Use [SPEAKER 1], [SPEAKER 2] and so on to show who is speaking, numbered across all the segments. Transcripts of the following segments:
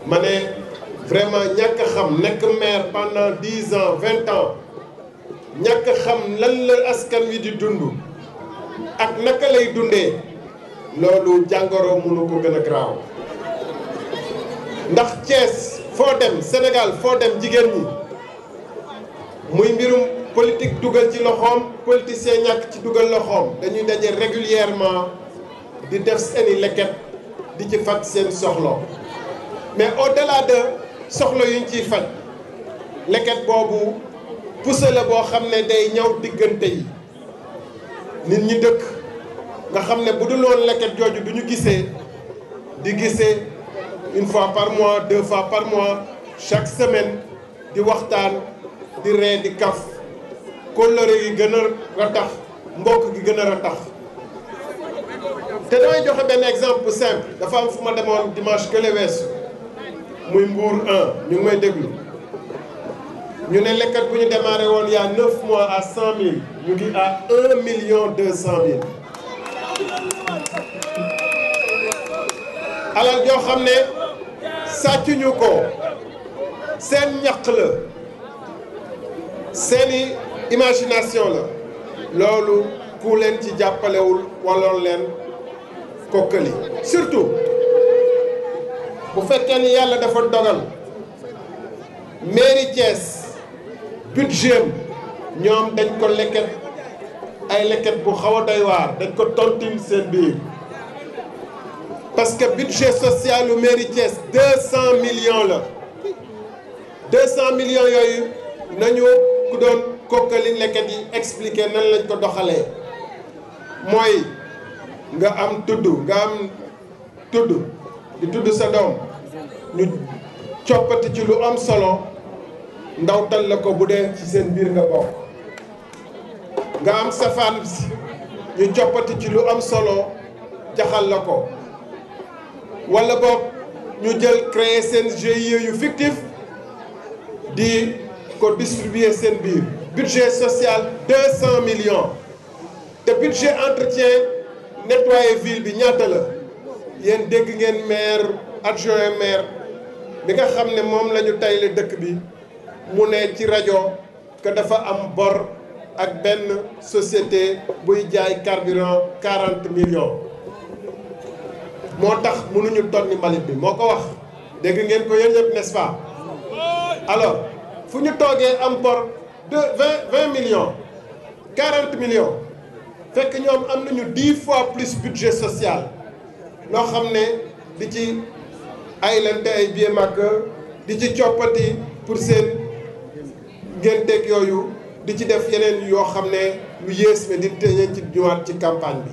[SPEAKER 1] ma ne vraiment ñàkk xam nekk maire pendant 10 ans 20 ans ñàkk xam lan la askan wi di dund ak naka lay dundee loolu jàngoro mënu ko gën a garaaw ndax Thiès foo dem Sénégal foo dem jigéen ñi muy mbirum politique dugal ci loxoom politicien ñàkk ci dugal loxoom dañuy daje régulièrement di def seeni leket di ci faj seen soxla mais au-delà de soxla yuñ ciy faj leket boobu pousse la boo xam ne day ñëw diggante yi nit ñi dëkk nga xam ne bu dul woon leket jooju du ñu gisee di gisee une fois par mois 2 fois par mois chaque semaine di waxtaan di ree di kaf kóllëre gi gën a ratax mbokk gi gën a ratax te damay joxe benn exemple simple dafa am fu ma demoon dimanche kële weesu muy Mbour 1 ñu ngi may déglu ñu ne lekkat bu ñu démarré woon il y a 9 mois à 100 000 ñu ngi à 1 million 200 000 alal joo xam ne sàccuñu ko seen ñaq la seeni imagination la loolu ku leen ci jàppalewul waloon leen kokkali surtout bu fekkee ni yàlla dafa dogal mairie Thiès budget ñoom dañ ko leket ay leket bu xaw a doy waar dañ ko tontine seen biir parce que budget social u mairie Thiès 200 millions la 200 millions yooyu nañu ku doon kokkali leket yi expliquer nan lañ ko doxalee mooy nga am tudd di tudd sa doom ñu coppati ci lu am solo ndawtal la ko bu dee ci seen biir nga bokk nga am safaan ñu coppati ci lu am solo jaxal la ko wala boog ñu jël créer seen GIE yu fictif di ko distribuer seen biir budget social 200 millions te budget entretien nettoyer ville bi ñaata la yéen dégg ngeen maire adjoint maire bi nga xam ne moom la ñu tayle dëkk bi mu ne ci rajo que dafa am bor ak benn société buy jaay carburant 40 millions moo tax mënuñu tonni mbalit bi moo ko wax dégg ngeen ko yéen ñëpp n'est-ce pas alors fu ñu toogee am bor de 20 millions 40 millions fekk ñoom am nañu 10 fois plus budget social loo xam ne di ci ay lente ay billet màkk di ci coppati pour seen ngénteeg yooyu di ci def yeneen yoo xam ne lu yées mais di teñeen ci ñëwaat ci campagne bi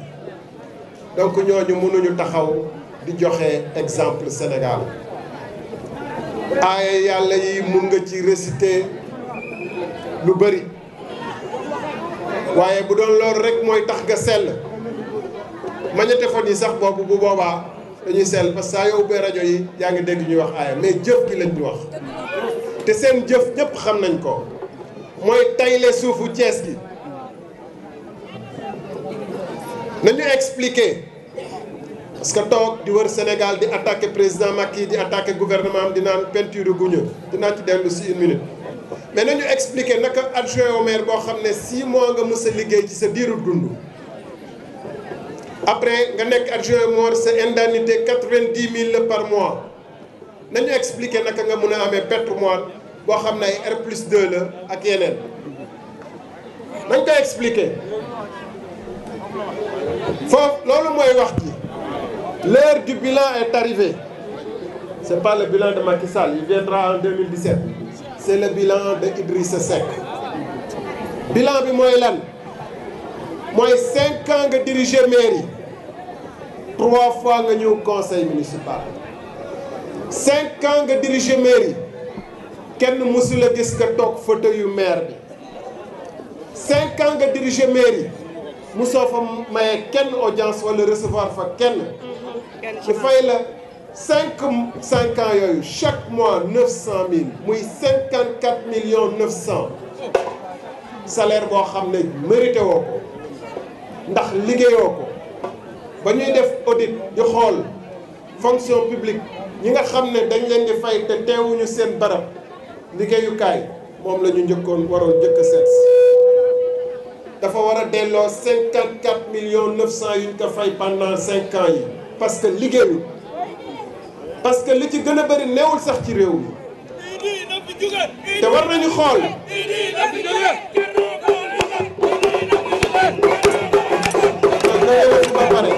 [SPEAKER 1] donc ñooñu mënuñu taxaw di joxe exemple Sénégal aaya yàlla yi mun nga ci réciter lu bëri waaye bu doon loolu rek mooy tax nga sell magnétophone yi sax boobu bu boobaa dañuy sell parce que saa yow ubbee rajo yi yaa ngi dégg ñuy wax aaya mais jëf gi lañ ñu wax te seen jëf ñëpp xam nañ ko mooy tayle suufu Thiès gi nañu expliquer parce que toog di wër Sénégal di attaquer président Macky di attaquer gouvernement am di naan peinture guñu dinaa ci dellu si 1 minute mais nañu expliquer naka adjoint au maire boo xam ne 6 mois nga mës a liggéey ci sa diiru dund après nga nekk adjoint au maire sa indemnité 90 000 la par mois nañu expliquer naka nga mën a amee patrimoine boo xam ne ay R+2 la ak yeneen nañ koy expliquer foofu loolu mooy wax ji l'heure du bilan est arrivée c'est pas le bilan de Macky Sall il viendra en 2017 c'est le bilan de Idrissa Seck bilan bi mooy lan mooy 5 ans nga diriger mairie 3 fois nga ñëw conseil municipal 5 ans nga diriger mairie kenn mësul a gis nga toog fauteuil yu maire bi 5 ans nga diriger mairie musoo fa maye kenn audience wala recevoir fa kenn ñu fay la 5 ans yooyu chaque mois 900 000 muy 54 millions 900 salaire boo xam ne mérité woo ko ndax liggéeyoo ko ba ñuy def audit di xool fonction publique ñi nga xam ne dañ leen di fay te teewuñu seen barab liggéeyukaay moom la ñu njëkkoon waroon njëkk a seet dafa war a delloo 54 millions 900 yu ñu ko fay pendant 5 ans yi parce que liggéeyu parce que li ci gën a bëri neewul sax ci réew mi te war nañu xool ba pare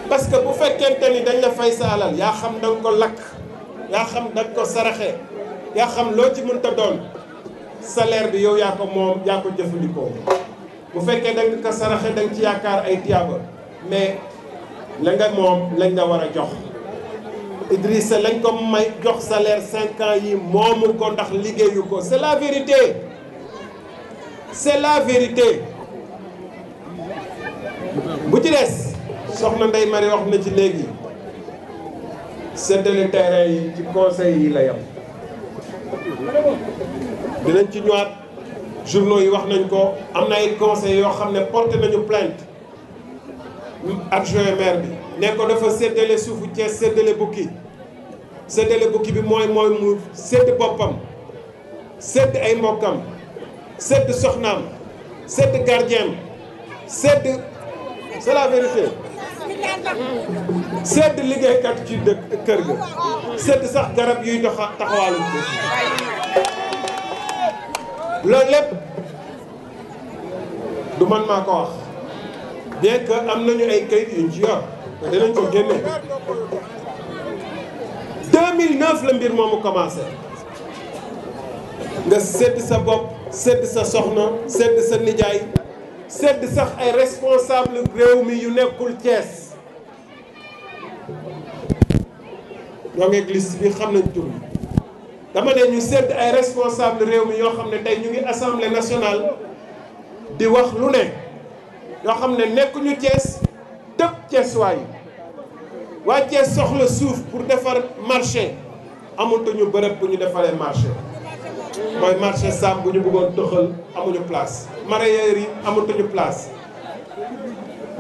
[SPEAKER 1] parce que bu fekkente ni dañ la fay sa alal yaa xam da nga ko lakk yaa xam da nga ko saraxe yaa xam loo ci mënta doon salaire bi yow yaa ko moom yaa ko jëfandikoo bu fekkee da nga ko saraxe da nga ci yaakaar ay tiyaaba mais la nga moom lañ la war a jox Idrissa lañ ko may jox salaire 5 ans yi moomu ko ndax liggéeyu ko c'est la vérité c'est la vérité bu ci des soxna Ndeye Marie wax na ci léegi séddale terrain yi ci conseil yi la yam dinañ ci ñëwaat journaux yi wax nañ ko am na ay conseils yoo xam ne porté nañu plainte adjoint maire bi ne ko dafa séddale suufu Thiès séddale bukki bi mooy mu sédd boppam sédd ay mbokkam sédd soxnaam sédd gardien sédd c'est la vérité sedd liggéeykat ci dëkk kër ga sedd sax garab yuy taxawaalu loolu lépp du man maa ko wax bien que am nañu ay kayit yuñ ci yor te dinañ ko génne 2009 la mbir moomu commencé nga sedd sa bopp sedd sa soxna sedd sa nijaay sedd sax ay responsable réew mi yu nekkul Thiès ñoo ngi liste bi xam nañ tur dama ne ñu sedd ay responsable réew mi yoo xam ne tey ñu ngi assemblée nationale di wax lu ne yoo xam ne nekkuñu Thiès tëb Thiès waa Thiès soxla suuf pour defar marché amatuñu bërëb bu ñu defaree marché mooy marché Sam bu ñu bëggoon doxal amuñu place mareyeurs yi amatuñu place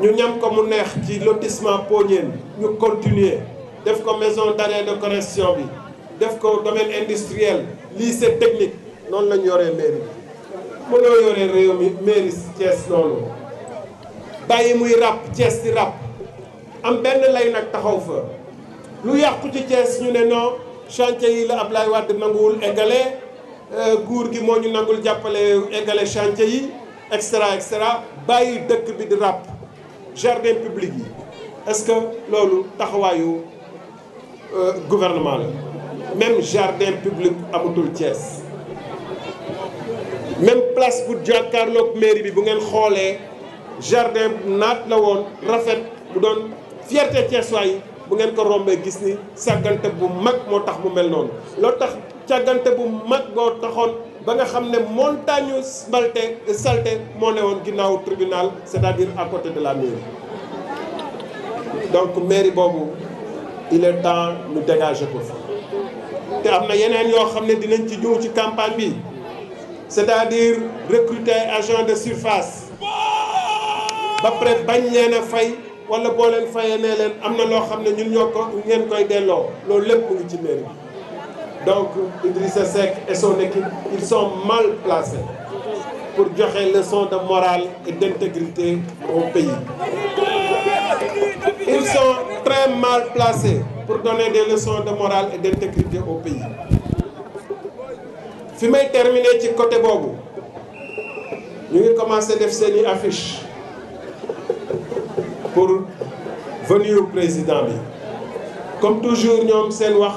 [SPEAKER 1] ñu ñam ko mu neex ci lotissement Pognène ñu continuer def ko maison d'arrêt de correction bi def ko domaine industriel lycée technique noonu lañu yoree mairie bi mënoo yoree réew mi mairie Thiès noonu bàyyi muy ràpp Thiès di ràpp am benn lay nag taxaw fa lu yàqu ci Thiès ñu ne non chantier yi la Ablaye Wade nanguwul eggale nguur gi moo ñu nangul jàppale eggale chantier yi et cetera bàyyi dëkk bi di ràpp jardin public yi est-ce que loolu taxawaayu gouvernement la même jardin public amatul Thiès même place bu jàkkaarloog mairie bi bu ngeen xoolee jardin naat la woon rafet bu doon fierté Thiessois yi bu ngeen ko rombee gis ni sàggante bu mag moo tax mu mel noonu loolu tax càggante bu mag boo taxoon ba nga xam ne montagne salté moo ne woon ginnaaw tribunal c'est-à-dire à côté de la mairie donc mairie boobu il est temps ñu dégager ko fi te am na yeneen yoo xam ne dinañ ci ñëw ci campagne bi c'est-à-dire recruter agent de surface ba pare bañ leen a fay wala boo leen fayee nee leen am na loo xam ne ñun ñoo ko ngeen koy delloo loolu lépp mu ngi ci mairie bi donc Idrissa Seck et son équipe ils sont mal placés pour joxe leçon de morale et d'intégrité au pays. Ils sont très mal placés pour donner des leçons de morale et d'intégrité au pays. fi may terminer ci côté boobu ñu ngi commencé def seeni affiche pour venir président bi comme toujours ñoom seen wax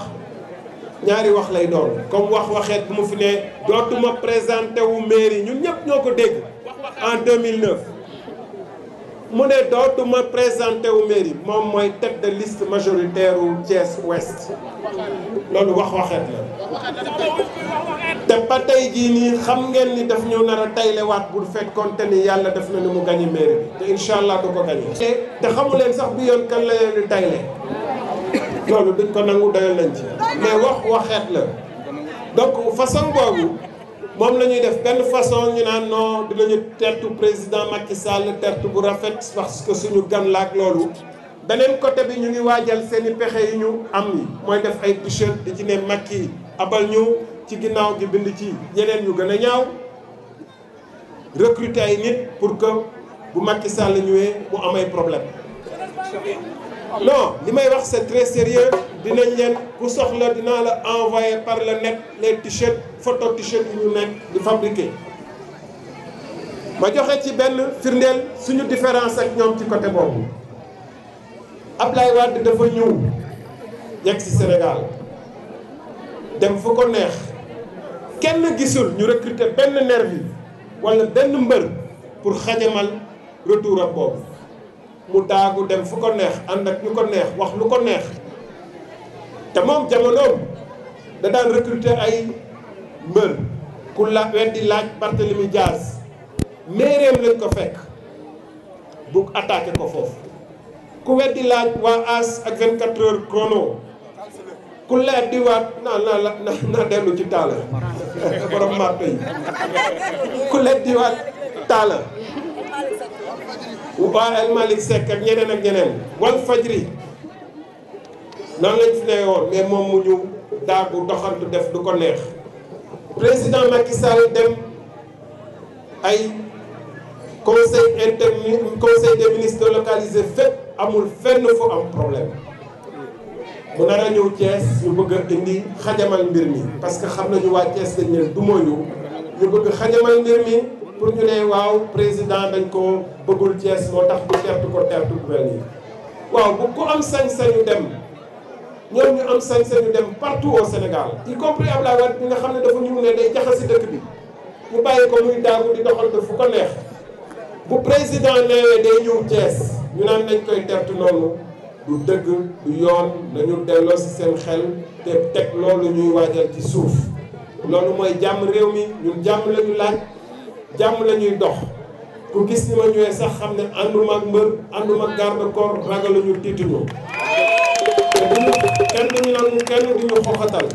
[SPEAKER 1] ñaari wax lay doon comme waxeet bu mu fi ne dootuma présenté wu mairie ñun ñëpp ñoo ko dégg en 2009 mu ne dootuma présenté wu mairie moom mooy tête de liste majoritaire wu Thiès Ouest loolu waxeet la te ba tey jii nii xam ngeen ni daf ñëw nar a taylewaat bu fekkoonte ni yàlla def na ni mu gagné mairie bi te incha allah du ko gagné. te xamu leen sax bi yoon kan la leen di tayle loolu duñ ko nangu doyal nañ ci mais waxeet la donc façon boobu moom la ñuy def benn façon ñu naan non dinañu tertu président Macky Sall tertu bu rafet parce que suñu gan laak loolu beneen côté bi ñu ngi waajal seeni pexe yi ñu am ni mooy def ay t-shirt di ci ne Macky abal ñu ci ginnaaw gi bind ci yeneen yu gën a ñaaw recruter ay nit pour que bu Macky Sall ñëwee mu am ay problème non li may wax c'est très sérieux dinañ leen ku soxla dinaa la envoyer par le net les t-shirts photo t-shirt yu ñu nekk di fabriquer ma joxe ci benn firndeel suñu différence ak ñoom ci côté boobu Ablaye Wade dafa ñëw yegg ci Sénégal dem fu ko neex kenn gisul ñu recruter benn nervi wala benn mbër pour xajamal retour am boobu mu daagu dem fu ko neex ànd ak ñu ko neex wax lu ko neex te moom jamonoom da daan recruter ay mbër ku la weddi laaj Barthélemy Diaz méeréem lañ ko fekk bu attaqué ko foofu ku weddi laaj waa AS ak 24 heures chrono ku leer di waat naa dellu ci taala borom marto yi ku leer di waat taala waa El Malick Seck ak ñeneen Walf Fadjri noonu lañ fi ne woon mais moom mu ñu daagu doxantu def du ko neex président Macky Sall dem ay conseil des ministres délocalisé fépp amul fenn fu am problème mu nar a ñëw Thiès ñu bëgg a indi xajamal mbir mi parce que xam nañu waa Thiès dañ leen du mooyu ñu bëgg xajamal mbir mi pour ñu ne waaw président dañ ko bëggul Thiès moo tax bu tertu ko tertu bu mel nii waaw bu ko am sañ-sañu dem ñoom ñu am sañ-sañu dem partout au Sénégal y compris Abdoulaye Wade bi nga xam ne dafa ñëw ne day jaxasi dëkk bi ñu bàyyi ko muy daagu di doxal fu ko neex bu président neewee day ñëw Thiès ñu naan nañ koy tertu noonu du dëgg du yoon nañu delloo ci seen xel te teg loolu ñuy waajal ci suuf loolu mooy jàmm réew mi ñun jàmm lañu laaj jàmm la ñuy dox ku gis ni ma ñëwee sax xam ne ànduma ak mbër ànduma ak garde corps ragaluñu tiituñu te duñu nangu kenn duñu xoxatal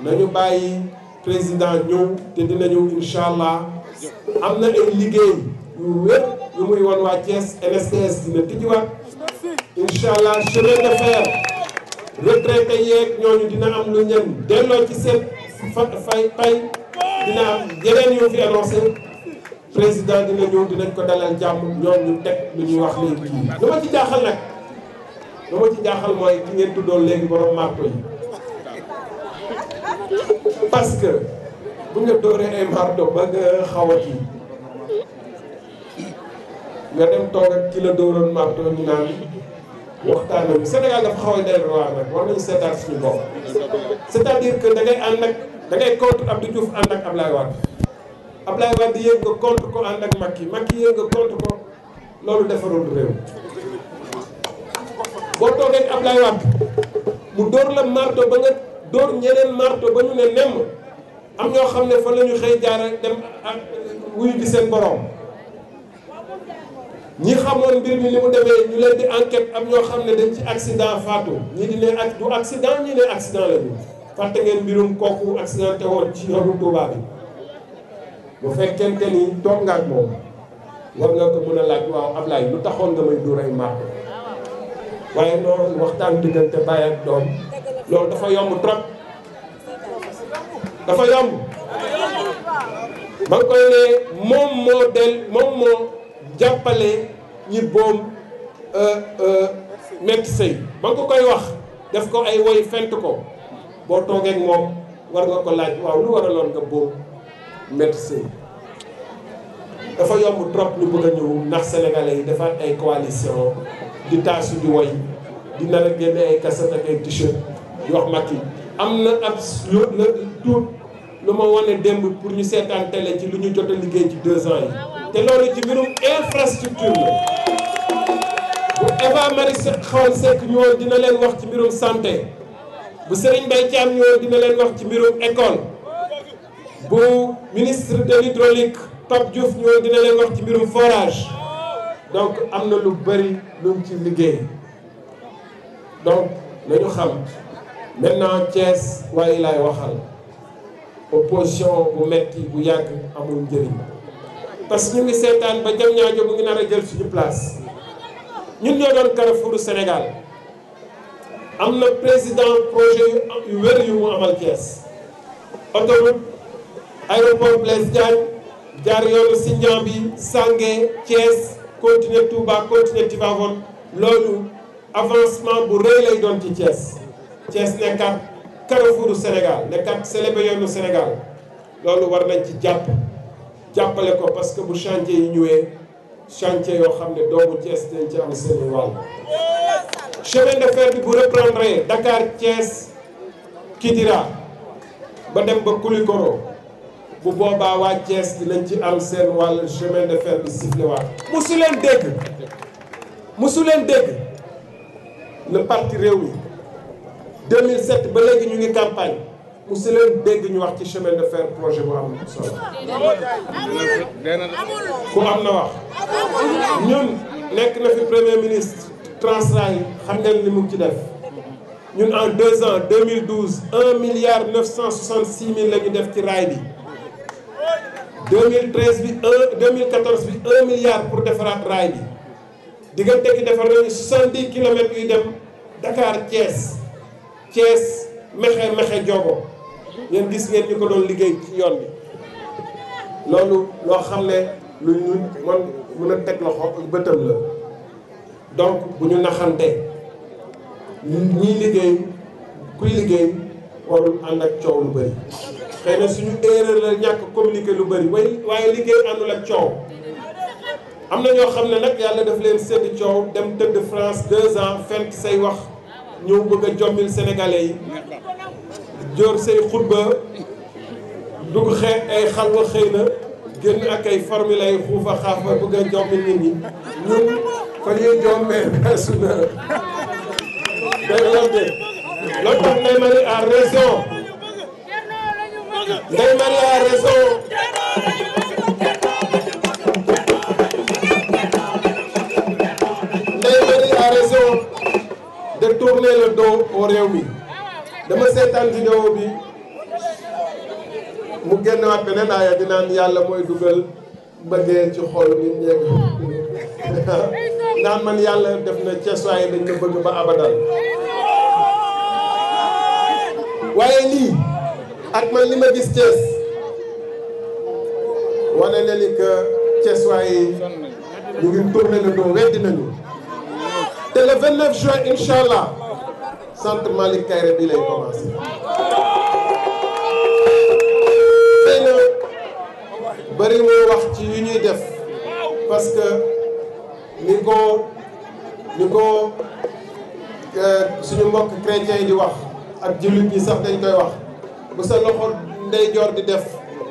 [SPEAKER 1] nañu bàyyi président ñëw te dinañu incha allah am na ay liggéey yu wér yu muy won waa Thiès NSTS dina tijjiwaat incha allah chemin de fer retraité yeeg ñooñu dina am lu ñen delloo ci seen fay dina am yeneen yu fi annoncé président dina ñëw dinañ ko dalal jàmm ñoom ñu teg lu ñuy wax léegi kii lu ma ci jaaxal nag lu ma ci jaaxal mooy ki ngeen tuddoon léegi borom marto yi parce que bu nga dooree ay marto ba nga xaw a kii nga dem toog ak ki la dooroon marto ñu naan waxtaan nañu Sénégal dafa xaw a dellu waar nag war nañu seetaat suñu bopp c'est-à-dire que da ngay ànd ak da ngay contre Abdou Diouf ànd ak Ablaye Wade Ablaye Wade yéeg nga contre ko ànd ak Macky yéeg nga contre ko loolu defarul réew boo toogee ak Ablaye Wade mu dóor la marto ba nga dóor ñeneen marto ba ñu ne nemm am ñoo xam ne fa la ñu xëy jaara dem ak wuyu di seen borom ñi xamoon mbir mi ni mu demee ñu leen di enquête am ñoo xam ne dañ ci accident faatu ñi di ne ak du accident ñi ne accident la ñu fàtte ngeen mbirum kooku accidenté woon ci yoonu Touba bi bu fekkente ni toog nga ak moom war nga ko mën a laaj waaw Ablaye lu taxoon nga may dóor ay marto waaye noonu waxtaan diggante baay ak doom loolu dafa yomb trop dafa yomb ba nga koy ne moom moo jàppale ñi boom Macky Sall ba nga ko koy wax def ko ay woy fent ko boo toogee ak moom war nga ko laaj waaw lu waraloon nga boom Macky Sall dafa yomb trop ñu bëgg a ñëw ndax sénégalais yi defaat ay coalition di taasu di woy di nar a génne ay cassette ak ay t-shirt di wax Macky am na ab tuut lu ma wane démb pour ñu seetaan télé ci lu ñu jot a liggéey ci 2 ans yi te loolu ci mbirum infrastructure la bu Eva Marie Khone Seck ñëwoon dina leen wax ci mbirum santé bu Serigne Mbaye Thiam ñëwoon dina leen wax ci mbirum école bu ministre de l'hydraulique Pape Diouf ñëwoon dina leen wax ci mbirum forage donc am na lu bari lu mu ci liggéey donc nañu xam maintenant Thiès waaye laay waxal opposition bu metti bu yàgg amul njëriñ parce que ñu ngi seetaan ba Diamniadio mu ngi nar a jël suñu place ñun ñoo doon Carrefour Sénégal am na président projet yu wér yu mu amal Thiès autoroute aéroport Blaise Diagne jaar yoonu Sindian bi Sangué Thiès continuer Touba continuer Tivaouane loolu avancement bu rëy lay doon ci Thiès nekkaat Carrefour Sénégal nekkaat célébé yoonu Sénégal loolu war nañ ci jàppale ko parce que bu chantier yi ñëwee chantier yoo xam ne doomu Thiès dañ ci am seen wàll. chemin de fer bi bu reprendre Dakar Thiès Kidira ba dem ba Koulikoro bu boobaa waa Thiès dinañ ci am seen wàll chemin de fer bi sifflé waat. musu leen dégg le parti Rewmi 2007 ba léegi ñu ngi campagne musu leen dégg ñu wax ci chemin de fer projet bu am solo. ku am na wax. ñun nekk na fi premier ministre Transrail xam ngeen li mu ci def ñun en 2 ans 2012 1 milliard 966 mille la ñu def ci raay bi 2013 bi 2014 bi 1 milliard pour defaraat raay bi diggante gi defar nañu 70 kilomètres yuy dem Dakar Thiès Mexe Diogo ngeen gis ngeen ñu ko doon liggéey ci yoon bi loolu loo xam ne lu ñu mën a teg loxo bëtam la donc bu ñu naxante ñii liggéey kuy liggéey warul ànd ak coow lu bëri xëy na suñu erreur la ñàkk communiquer lu bëri waaye liggéey àndul ak coow am na ñoo xam ne nag yàlla daf leen sédd coow dem tëdd France 2 ans fent say wax ñëw bëgg a jommil sénégalais yi jóor say xutba dugg ay xalwa xëy na génn ak ay formule ay xuufa xaafa bëgg a jommil nit ñi ñun fa ñuy jommee weesu na day loolu tax Ndeye Marie a raison Ndeye Marie a raison Ndeye Marie a raison de tourner le dos au Rewmi dama seetaan vidéo bi mu génn waat beneen aaya di naan yàlla mooy dugal bëggee ci xol nit ñeeg naan man yàlla def na ceesuwaay dañ ma bëgg ba abadal waaye lii ak man li ma gis Thiès wane na ni que ceesuwaay yi ñu ngi tourner le dos weddi nañu te le 29 juin incha allah centre Malick Kaïré bi lay commencé. xëy na bëri moo wax ci yu ñuy def parce que ni ko suñu mbokk chrétien yi di wax ak jullit ñi sax dañ koy wax bu sa loxo ndeyjoor di def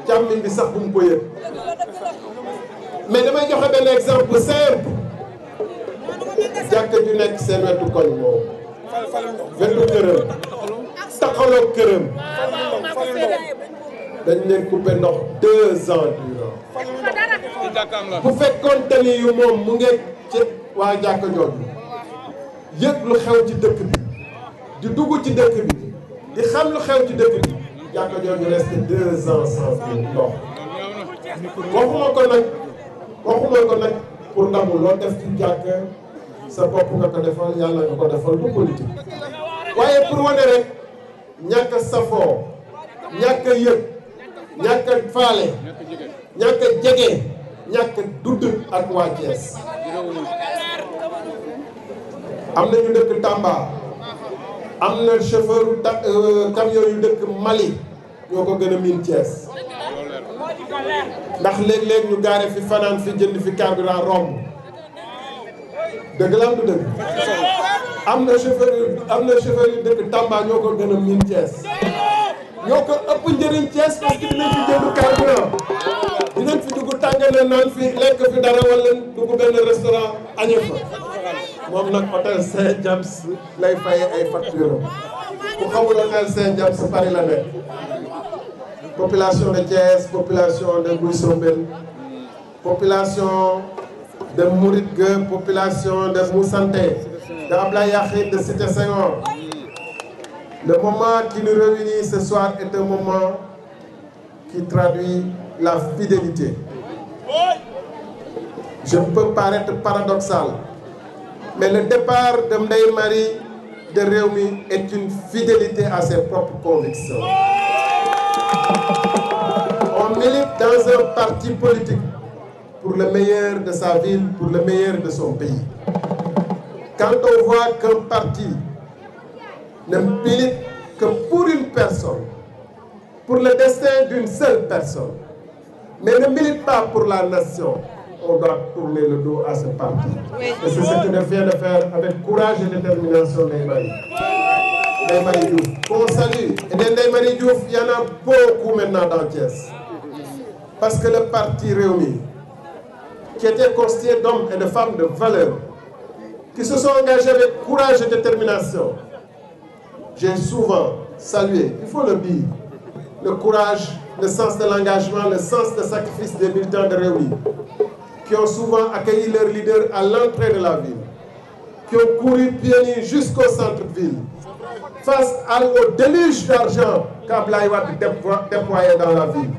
[SPEAKER 1] càmmiñ bi sax bu mu ko yëg mais damay joxe benn exemple simple. jàkk ju nekk seen wetu koñ moom wetu këram taxaloo këram dañ leen coupé ndox 2 ans durant bu fekkoon tali yu moom mu ngi ci waa jàkk jooju yëg lu xew ci dëkk bi di dugg ci dëkk bi di xam lu xew ci dëkk bi jàkk jooju resté 2 ans sans ndox waxuma ko nag pour ndamu loo def ci jàkk sa bopp nga ko defal yàlla nga ko defal du politique waaye pour wane rek ñàkk a safoo ñàkk a yëg ñàkk a faale ñàkk a jege ñàkk a dudd ak waa Thiès am na ñu dëkk Tamba am na chauffeur camion yu dëkk Mali ñoo ko gën a miin Thiès ndax léeg-léeg ñu gaare fi fanaan fi jënd fi carburant romb dëgg la am du dëgg am na chauffeur yu dëkk Tamba ñoo ko gën a miin Thiès ñoo ko ëpp njëriñ Thiès parce que dinañ fi jënd carburant dinañ fi dugg tàngana naan fi lekk fi dara wala dugg benn restaurant añe fa moom nag hôtel Saint-James lay faye ay facture ku xamul hôtel Saint-James Paris la nekk population de Thiès population de Guy Sombène population de Mouride Gueye population de Moussanté de Ablaye Yakhine de Cité Senghor. Le moment qui nous réunit ce soir est un moment qui traduit la fidélité. Je peux paraître paradoxal, mais le départ de Ndeye Marie de Rewmi est une fidélité à ses propres convictions. On milite dans un parti politique pour le meilleur de sa ville, pour le meilleur de son pays. Quand on voit qu'un parti ne milite que pour une personne, pour le destin d'une seule personne, mais ne milite pas pour la nation, on doit tourner le dos à ce parti. Et c'est ce que je viens de faire avec courage et détermination Ndeye Marie. Ndeye Marie Diouf, qu'on salue. Et Ndeye Marie Diouf, il y en a beaucoup maintenant dans Thiès. Parce que le parti Rewmi, qui était constitué d'hommes et de femmes de valeur, qui se sont engagés avec courage et détermination, j'ai souvent salué, il faut le dire, le courage, le sens de l'engagement, le sens de sacrifice des militants de Rewmi, qui ont souvent accueilli leur leader à l'entrée de la ville, qui ont couru pieds nus jusqu'au centre-ville, face au déluge d'argent qu'Abdoulaye Wade déployait dans la ville,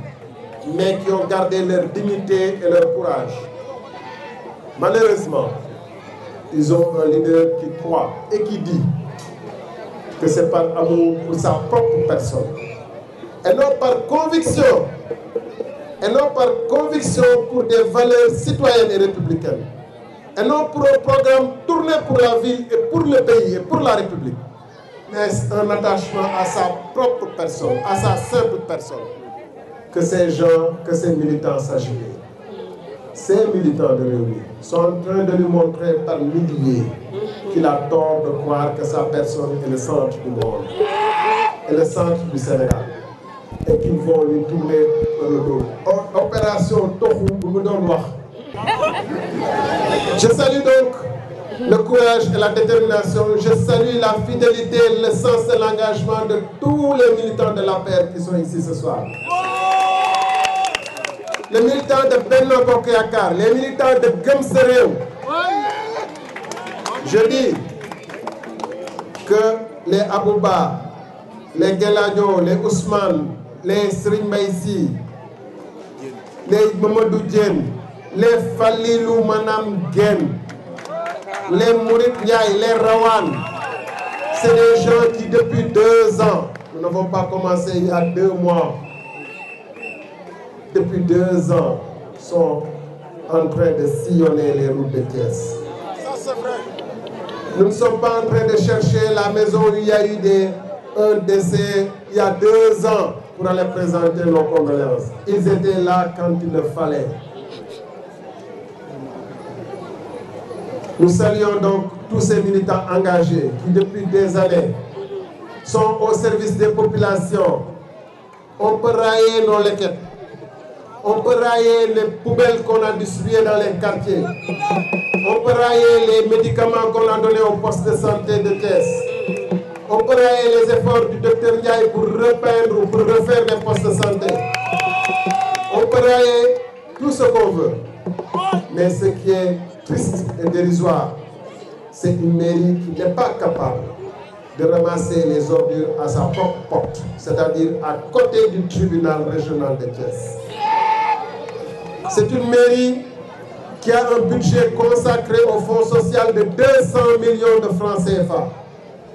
[SPEAKER 1] mais qui ont gardé leur dignité et leur courage. Malheureusement, ils ont un leader qui croit et qui dit que c'est par amour pour sa propre personne, et non par conviction, pour des valeurs citoyennes et républicaines, et non pour un programme tourné pour la ville et pour le pays et pour la République, mais un attachement à sa propre personne, à sa simple personne, que ces gens, que ces militants s'agitent. Ces militants de Rewmi sont en train de lui montrer par milliers qu'il a tort de croire que sa personne est le centre du monde, est le centre du Sénégal, et qu'ils vont lui tourner le dos. Opération Tohou Bougoudonouach. Je salue donc le courage et la détermination. Je salue la fidélité et le sens de l'engagement de tous les militants de l'APR qui sont ici ce soir. Les militants de Benno Bokk Yakaar, les militants de Gëm Sa Réew. Je dis que les Abouba, les Gueladio, les Ousmane, les Serigne Mbaye Sy, les Mamadou Diène, les Falilou Manam Guène, les Mourid Ndiaye, les Rawane, c'est des gens qui depuis 2 ans, nous n'avons pas commencé il y a 2 mois, depuis 2 ans, sont en train de sillonner les routes de Thiès. Ça, c'est vrai. Nous ne sommes pas en train de chercher la maison où il y a eu un décès il y a 2 ans pour aller présenter nos condoléances. Ils étaient là quand il le fallait. Nous saluons donc tous ces militants engagés qui depuis des années sont au service des populations. On peut railler nos lequettes. On peut railler les poubelles qu'on a distribuées dans les quartiers. On peut railler les médicaments qu'on a donnés aux postes de santé de Thiès. On peut railler les efforts du docteur Ndiaye pour repeindre ou pour refaire les postes de santé. On peut railler tout ce qu'on veut. Mais ce qui est triste et dérisoire, c'est une mairie qui n'est pas capable de ramasser les ordures à sa propre porte, c'est-à-dire à côté du tribunal régional de Thiès. C'est une mairie qui a un budget consacré au fonds social de 200 millions de francs CFA,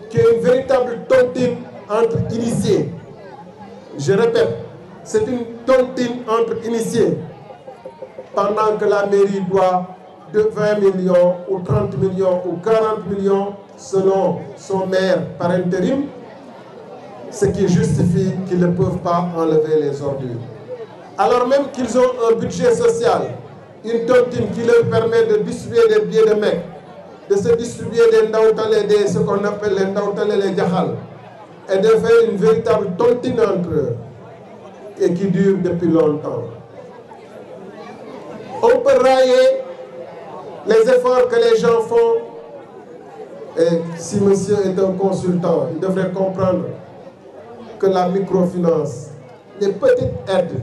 [SPEAKER 1] qui est une véritable tontine entre initiés. Je répète, c'est une tontine entre initiés, pendant que la mairie doit de 20 millions ou 30 millions ou 40 millions selon son maire par intérim, ce qui justifie qu'ils ne peuvent pas enlever les ordures. Alors même qu'ils ont un budget social, une tontine qui leur permet de distribuer des billets de Mecque, de se distribuer des ndaoutale, ce qu'on appelle les ndaoutale, les djahal, et de faire une véritable tontine entre eux, et qui dure depuis longtemps. On peut railler les efforts que les gens font, et si monsieur est un consultant, il devrait comprendre que la microfinance, les petites aides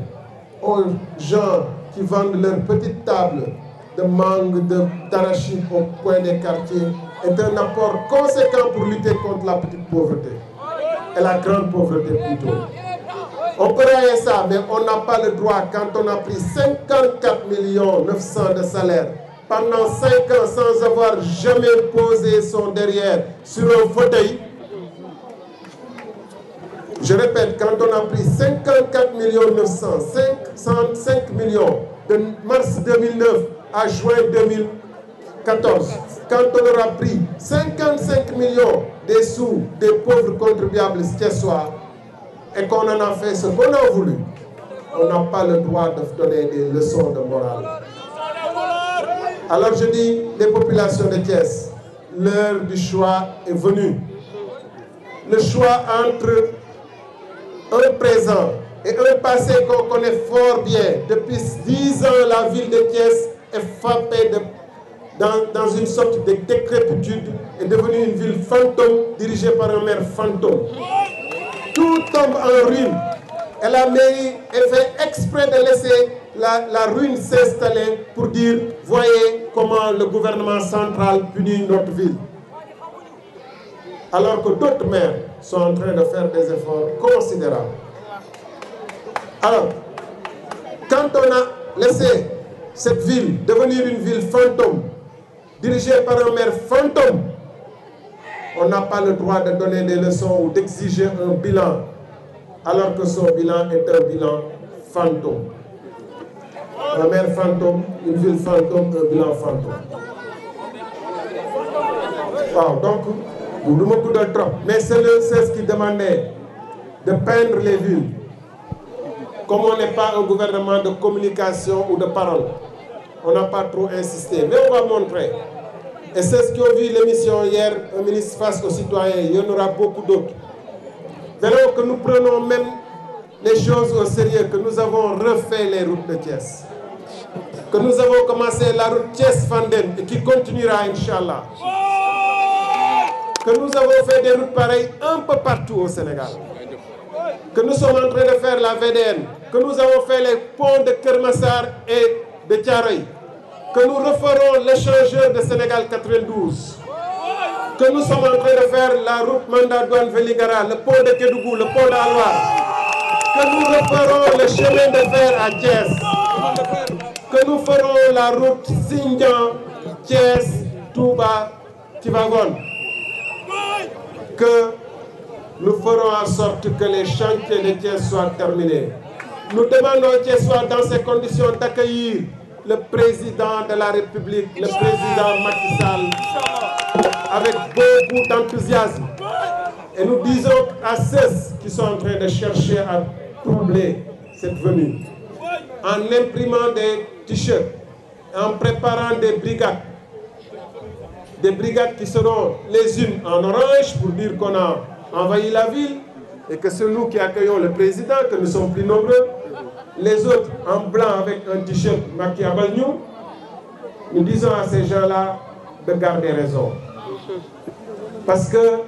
[SPEAKER 1] aux gens qui vendent leurs petites tables de mangue, d'arachide au coin des quartiers est un apport conséquent pour lutter contre la petite pauvreté et la grande pauvreté plutôt. On peut railler ça, mais on n'a pas le droit, quand on a pris 54 900 000 de salaire pendant 5 ans sans avoir jamais posé son derrière sur un fauteuil. Je répète, quand on a pris 54 900 000, 5 millions de mars 2009 à juin 2014, quand on aura pris 55 millions des sous des pauvres contribuables thiessois et qu'on en a fait ce qu'on a voulu, on n'a pas le droit de donner des leçons de morale. Alors je dis, les populations de Thiès, l'heure du choix est venue. Le choix entre un présent et un passé qu'on connaît fort bien. Depuis 10 ans, la ville de Thiès est frappée dans une sorte de décrépitude, est devenue une ville fantôme, dirigée par un maire fantôme. Tout tombe en ruine. Et la mairie est fait exprès de laisser la ruine s'installer pour dire, voyez comment le gouvernement central punit notre ville. Alors que d'autres maires sont en train de faire des efforts considérables. Alors, quand on a laissé cette ville devenir une ville fantôme, dirigée par un maire fantôme, on n'a pas le droit de donner des leçons ou d'exiger un bilan, alors que son bilan est un bilan fantôme. Un maire fantôme, une ville fantôme, un bilan fantôme. Wow, donc, vous ne me coudez trop, mais c'est ce qui demandait de peindre les villes. Comme on n'est pas un gouvernement de communication ou de parole, on n'a pas trop insisté, mais on va montrer. Et c'est ce qu'ont vu l'émission hier, un ministre face aux citoyens, il y en aura beaucoup d'autres. Verrons que nous prenons même les choses au sérieux, que nous avons refait les routes de Thiès. Que nous avons commencé la route Thiès-Fandène et qui continuera, Inch'Allah. Que nous avons fait des routes pareilles un peu partout au Sénégal. Que nous sommes en train de faire la VDN. Que nous avons fait les ponts de Kermassar et de Thiaroye. Que nous referons l'échangeur de Sénégal 92. Que nous sommes en train de faire la route Mandat-Douane-Vélingara, le pont de Kédougou, le pont d'Alwar. Que nous referons le chemin de fer à Thiès. Que nous ferons la route Sindian, Thiès, Touba, Tivaouane. Que nous ferons en sorte que les chantiers de Thiès soient terminés. Nous demandons aux Thiessois dans ces conditions d'accueillir le président de la République, le président Macky Sall, avec beaucoup d'enthousiasme. Et nous disons à ceux qui sont en train de chercher à troubler cette venue, en imprimant des t-shirts, en préparant des brigades qui seront les unes en orange pour dire qu'on a envahi la ville et que c'est nous qui accueillons le président, que nous sommes plus nombreux. Les autres en blanc avec un t-shirt Macky Abalnou. Nous disons à ces gens-là de garder raison. Parce que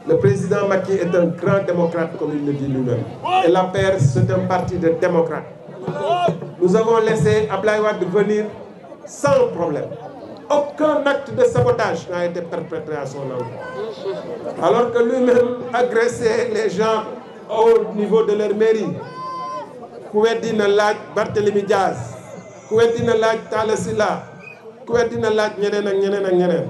[SPEAKER 1] le président Macky est un grand démocrate, comme il le dit lui-même. Et l'APR, c'est un parti de démocrates. Nous avons laissé Abdoulaye Wade venir sans problème. Aucun acte de sabotage n'a été perpétré à son endroit. Alors que lui-même agressait les gens au niveau de leur mairie. Ku weddi na laaj Barthélémy Diaz, ku weddi na laaj Talla Sylla, ku weddi na laaj ñeneen ak ñeneen ak ñeneen.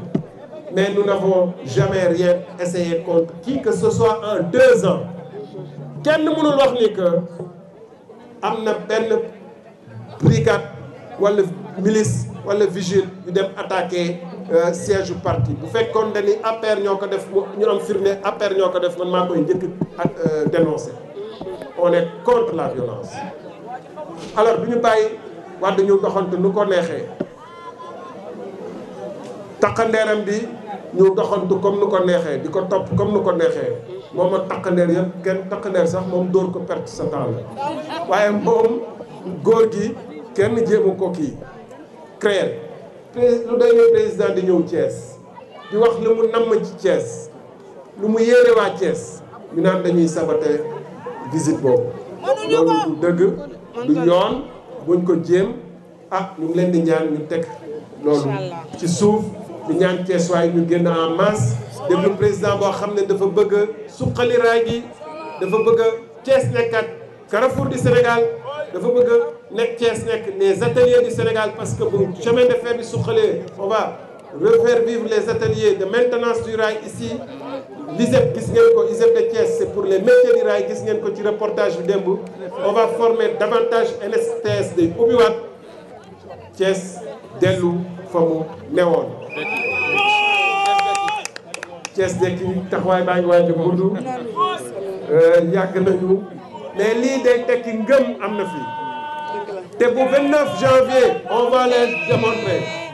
[SPEAKER 1] Mais nous n'avons jamais rien essayé contre qui que ce soit en 2 ans. Kenn mënul wax ni que am na benn brigade wala milice wala vigile yu dem attaquer siège du parti. Bu fekkoon ne ni APR ñoo ko def ñu am firnde APR ñoo ko def man maa koy njëkk dénoncer. On est contre la violence. Alors bi ñu bàyyi Wade ñu doxantu nu ko neexee takkandeeram bi ñu doxantu comme nu ko neexee di ko topp comme nu ko neexee moom ak takkandeer yëpp kenn takkandeer sax moom dóor ko perte sa temps la waaye moom góor gi kenn jéemu ko kii créer lu day ñëw président di ñëw Thiès di wax lu mu namm ci Thiès lu mu yéene waa Thiès ñu naan dañuy saboter visite boobu loolu du dëgg du yoon buñ ko jéem ñu ngi leen di ñaan ñu teg loolu ci suuf di ñaan Thiès waaye ñu génn en masse déglu président boo xam ne dafa bëgg a suqali raay gi dafa bëgg a Thiès nekkat Carrefour du Sénégal dafa bëgg nekk Thiès nekk les ateliers du Sénégal parce que bu chemin de fer bi suqalee on va refaire vivre les ateliers de maintenance du rail ici. l'ISEP gis ngeen ko ISEP de Thiès c'est pour les métiers du rail gis ngeen ko ci reportage bi démb on va former davantage NSTS day ubbiwaat Thiès dellu fa mu newoon. Thiès dekki taxawaay baa ngi waaj a gudd yàgg nañu mais lii day tekki ngëm am na fi te bu 29 janvier on va les démontrer.